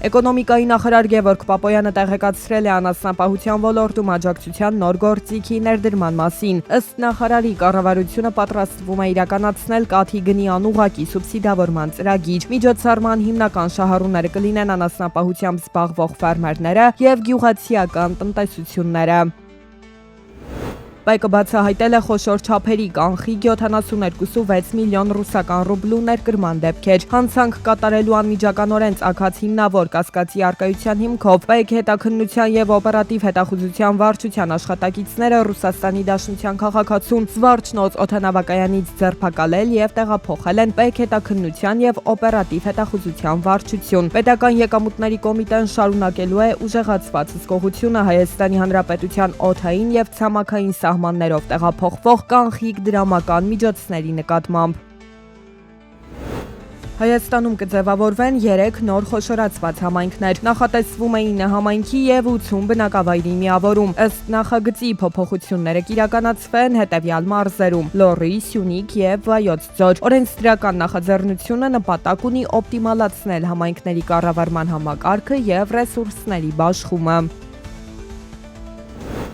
Էկոնոմիկայի նախարար Գևորգ Պապոյանը տեղեկացրել է անասնապահության ոլորտում աջակցության նոր գործիքի ներդրման մասին։ Ըստ նախարարի, կառավարությունը պատրաստվում է իրականացնել կաթի գնի անուղղակի սուբսիդավորման ծրագիր։ Միջոցառման հիմնական շահառուները կլինեն անասնապահությամբ զբաղվող ֆերմերները եւ գյուղացիական տնտեսությունները։ ՊԵԿ-ը բացահայտել է խոշոր չափերի կանխի 72,6 միլիոն ռուսական ռուբլու ներկրման դեպքեր։ Հանցանք կատարելու անմիջականորեն ծագած հիմնավոր կասկածի առկայության հիմքով ՊԵԿ հետաքննության եւ օպերատիվ հետախուզության վարչության աշխատակիցները Ռուսաստանի Դաշնության քաղաքացուն Զվարչնոց օդանավակայանից ձերբակալել եւ տեղափոխել են ՊԵԿ հետաքննության եւ օպերատիվ հետախուզության վարչություն։ Պետական եկամուտների կոմիտեն շարունակելու է ուժեղացված հսկողությունը Հայաստանի Հանրապետության օդային եւ ցամաքային սահմաններով տեղափոխվող կանխիկ դրամական միջոցների նկատմամբ։ Հայաստանում կձևավորվեն 3 նոր խոշորացված համայնքներ։ Նախատեսվում է 9 համայնքի եւ 80 բնակավայրի միավորում։ Ըստ նախագծի փոփոխությունները կիրականացվեն հետեւյալ մարզերում՝ Լոռի, Սյունիք եւ Վայոց ձոր։ Օրենսդրական նախաձեռնությունը նպատակ ունի օպտիմալացնել համայնքների կառավարման համակարգը եւ ռեսուրսների բաշխումը։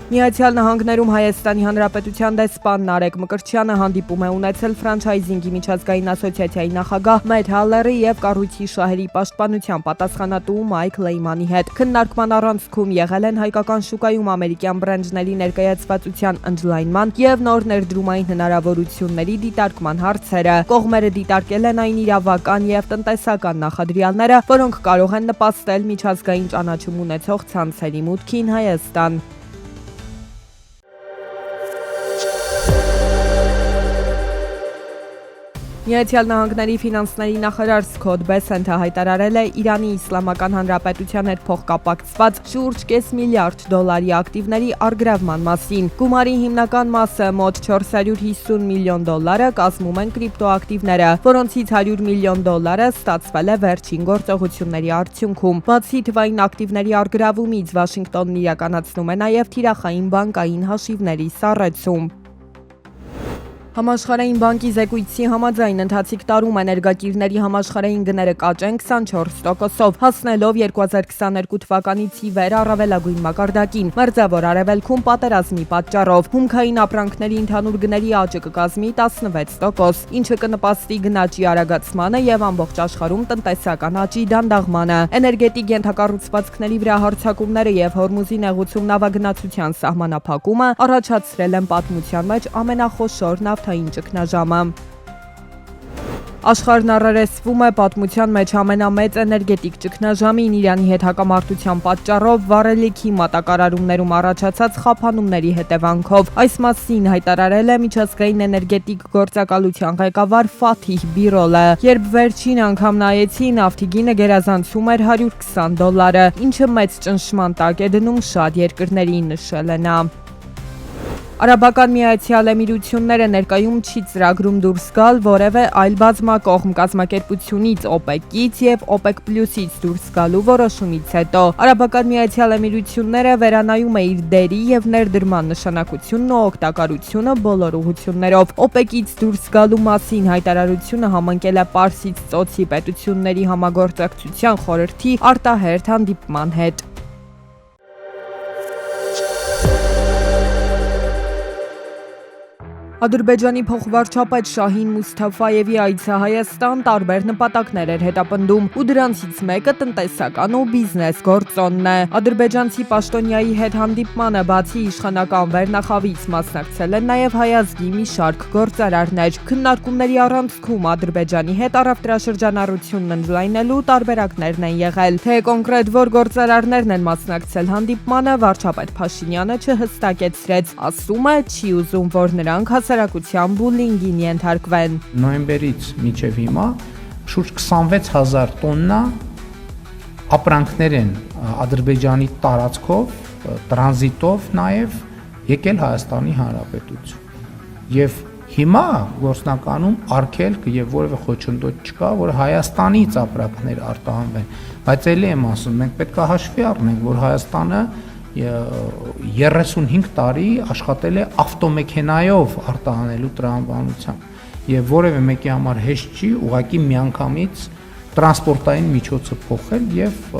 Միացյալ Նահանգներում Հայաստանի Հանրապետության դեսպան Նարեկ Մկրտչյանը հանդիպում է ունեցել ֆրանչայզինգի միջազգային ասոցիացիայի նախագահ Մեթ Հալլերի եւ կառույցի շահերի պաշտպանության պատասխանատու Մայք Լեյմանի հետ։ Քննարկման առանցքում եղել են հայկական շուկայում ամերիկյան բրենդների ներկայացվածության ընդլայնման եւ նոր ներդրումային հնարավորությունների դիտարկման հարցերը։ Կողմերը դիտարկել են այն իրավական եւ տնտեսական նախադրյալները, որոնք կարող են նպաստել միջազգային ճանաչում ունեցող ցանցերի մուտքին Հայաստան։ Միացյալ Նահանգների ֆինանսների նախարար Սքոթ Բեսենթը հայտարարել է Իրանի Իսլամական Հանրապետության հետ փոխկապակցված շուրջ $0.5 միլիարդ ակտիվների առգրավման մասին։ Գումարի հիմնական մասը մոտ $450 միլիոն կազմում են կրիպտոակտիվները, որոնցից $100 միլիոն ստացվել է վերջին գործողությունների արդյունքում։ Բացի թվային ակտիվների առգրավումից Վաշինգտոնն իրականացնում է նաև թիրախային բանկային հաշիվների սառեցում։ Համաշխարհային բանկի զեկույցի համաձայն ընթացիկ տարում էներգակիրների համաշխարհային գները կաճեն 24%-ով, հասնելով 2022 թվականից ի վեր առավելագույն մակարդակին։ Մերձավոր Արևելքում պատերազմի պատճառով հումքային ապրանքների ընդհանուր գների աճը կկազմի 16%, ինչը կնպաստի գնաճի արագացմանը եւ ամբողջ աշխարհում տնտեսական աճի դանդաղմանը։ Էներգետիկ ենթակառուցվածքների վրա հարձակումները եւ Հորմուզի նեղուցում նավագնացության սահմանափակումը առաջացրել են պատմության մեջ ամենախոշոր նավթային ճգնաժամը։ Աշխարհն առերեսվում է պատմության մեջ ամենամեծ էներգետիկ ճգնաժամին Իրանի հետ հակամարտության պատճառով վառելիքի մատակարարումներում առաջացած խափանումների հետևանքով։ Այս մասին հայտարարել է միջազգային էներգետիկ գործակալության ղեկավար Ֆաթիհ Բիրոլը։ Երբ վերջին անգամ նայեցի, նավթի գինը գերազանցում էր $120, ինչը մեծ ճնշման տակ է դնում շատ երկրների, նշել է նա։ Արաբական Միացյալ Էմիրությունները ներկայում չի ծրագրում դուրս գալ որևէ այլ բազմակողմ կազմակերպությունից OPEC-ից եւ OPEC+-ից դուրս գալու որոշումից հետո։ Արաբական Միացյալ Էմիրությունները վերանայում է իր դերի եւ ներդրման նշանակությունն ու օգտակարությունը բոլոր ուղղություններով։ OPEC-ից դուրս գալու մասին հայտարարությունը համընկել է Պարսից ծոցի պետությունների համագործակցության խորհրդի արտահերթ հանդիպման հետ։ Ադրբեջանի փոխվարչապետ Շահին Մուսթաֆայևի այցը Հայաստան տարբեր նպատակներ էր հետապնդում, ու դրանցից մեկը տնտեսական ու բիզնես գործոնն է։ Ադրբեջանցի պաշտոնյայի հետ հանդիպմանը բացի իշխանական վերնախավից մասնակցել են նաև հայազգի մի շարք գործարարներ։ Քննարկումների առանցքում Ադրբեջանի հետ առևտրաշրջանառությունն ընդլայնելու տարբերակներն են եղել։ Թե կոնկրետ որ գործարարներն են մասնակցել հանդիպմանը, վարչապետ Փաշինյանը չհստակեցրեց, ասում է չի ուզում, որ նրանք հասարակության բուլինգին ենթարկվեն։ Նոյեմբերից մինչև հիմա շուրջ 26,000 տոննա ապրանքներ են Ադրբեջանի տարածքով, տրանզիտով նաև եկել Հայաստանի Հանրապետություն։ Եվ հիմա գործնականում արգելք եւ որևէ խոչընդոտ չկա, որ Հայաստանից ապրանքներ արտահանվեն, բայց ելի եմ ասում, մենք պետք է հաշվի առնենք, որ Հայաստանը 35 տարի աշխատել է ավտոմեքենայով արտահանելու տրամաբանությամբ եւ որևէ մեկի համար հեշտ չի ուղղակի միանգամից տրանսպորտային միջոցը փոխել եւ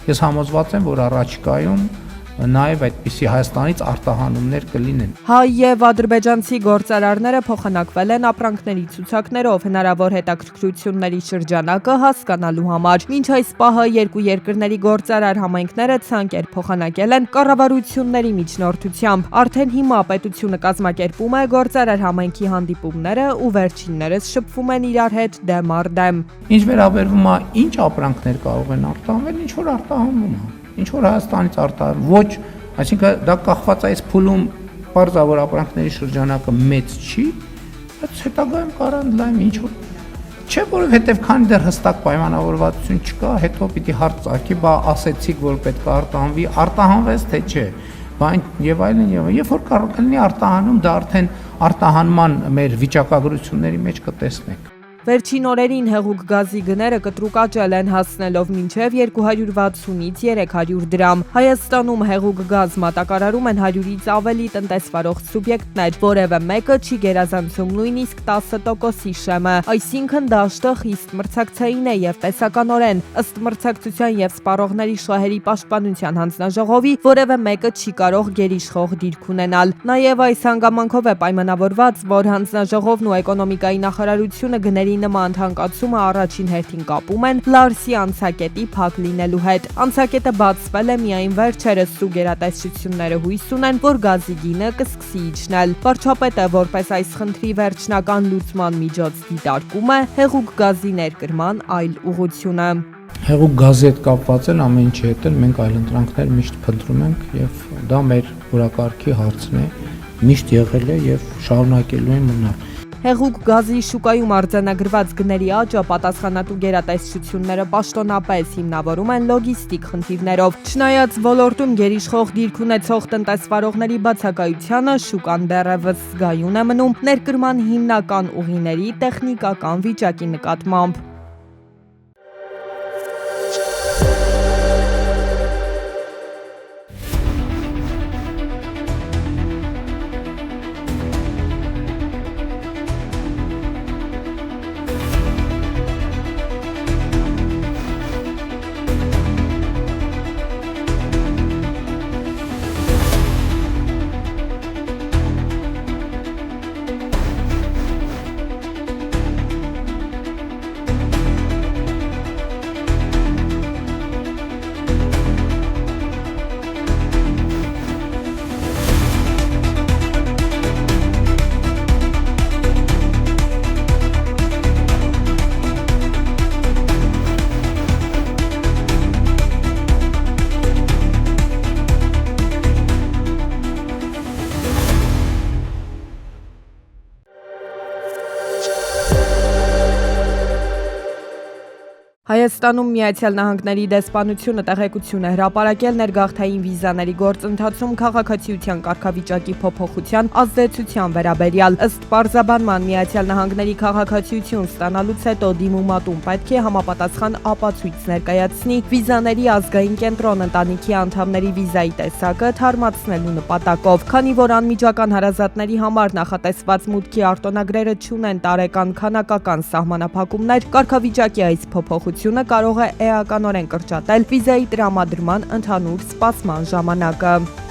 ես համոզված եմ, որ առաջիկայում նաև այդպիսի Հայաստանից արտահանումներ կլինեն։ Հայ եւ ադրբեջանցի գործարարները փոխանակվել են ապրանքների ցուցակներով հնարավոր հետաքրքրությունների շրջանակը հասկանալու համար։ Մինչ այս պահը երկու երկրների գործարար համայնքները ցանկեր փոխանակել են կառավարությունների միջնորդությամբ։ Արդեն հիմա պետությունը կազմակերպում է գործարար համայնքի հանդիպումները ու վերջիններս շփվում են իրար հետ դեմ առ դեմ։ Ինչ վերաբերվում է ինչ ապրանքներ կարող են արտահանվել, ինչ որ արտահանվում է։ Ինչ որ Հայաստանից արտահանվում, ոչ, այսինքն դա կախված է այս փուլում բարձրավոր ապրանքների շրջանակը մեծ չի, բայց հետագայում կարան լայն ինչ որ չէ, որովհետև քանի դեռ հստակ պայմանավորվածություն չկա, հետո պիտի հարց ծագի, բա ասեցիք, որ պետք է արտահանվի, արտահանվեց թե չէ, բան եւ այլն եւ երբ որ կարող կլինի արտահանում, դա արդեն արտահանման մեր վիճակագրությունների մեջ կտեսնենք։ Վերջին օրերին հեղուկ գազի գները կտրուկ աճել են, հասնելով մինչև 260-ից 300 դրամ։ Հայաստանում հեղուկ գազ մատակարարում են 100-ից ավելի տնտեսվարող սուբյեկտներ, որևէ մեկը չի գերազանցում նույնիսկ 10%-ի շեմը, այսինքն դաշտը խիստ մրցակցային է եւ տեսականորեն։ Ըստ մրցակցության եւ սպառողների շահերի պաշտպանության հանձնաժողովի որևէ մեկը չի կարող գերիշխող դիրք ունենալ։ Նաեւ այս հանգամանքով է պայմանավորված, որ հանձնաժողովն ու էկոնոմիկայի նախարարությունը գների նման թանկացումը առաջին հերթին կապում են Լարսի անցակետի փակ լինելու հետ։ Անցակետը բացվել է միայն վերջերս ու գերատեսչությունները հույս ունեն, որ գազի գինը կսկսի իջնել։ Վարչապետը որպես այս խնդրի վերջնական լուծման միջոց դիտարկում է հեղուկ գազի ներկրման այլ ուղղությունը։ Հեղուկ գազի հետ կապված էլ ամեն ինչի հետ էլ մենք այլընտրանքներ միշտ փնտրում ենք եւ դա մեր օրակարգի հարցն է, միշտ եղել է եւ շարունակելու է մնալ։ Հեղուկ գազի շուկայում արձանագրված գների աճը պատասխանատու գերատեսչությունները պաշտոնապես հիմնավորում են լոգիստիկ խնդիրներով։ Չնայած ոլորտում գերիշխող դիրք ունեցող տնտեսվարողների բացակայությանը, շուկան դեռևս զգայուն է մնում ներկրման հիմնական ուղիների տեխնիկական վիճակի նկատմամբ։ Հայաստանում Միացյալ Նահանգների դեսպանությունը տեղեկություն է հրապարակել ներգաղթային վիզաների գործընթացում քաղաքացիության կարգավիճակի փոփոխության ազդեցության վերաբերյալ։ Ըստ պարզաբանման Միացյալ Նահանգների քաղաքացիություն ստանալուց հետո դիմումատուն պետք է համապատասխան ապացույց ներկայացնի վիզաների ազգային կենտրոն ընտանիքի անդամների վիզայի տեսակը թարմացնելու նպատակով, քանի որ անմիջական հարազատների համար նախատեսված մուտքի արտոնագրերը չունեն տարեկան քանակական սահմանափակումներ, կարգավիճակի այս փոփոխությունը կարող է էականորեն կրճատել վիզայի տրամադրման ընդհանուր սպասման ժամանակը։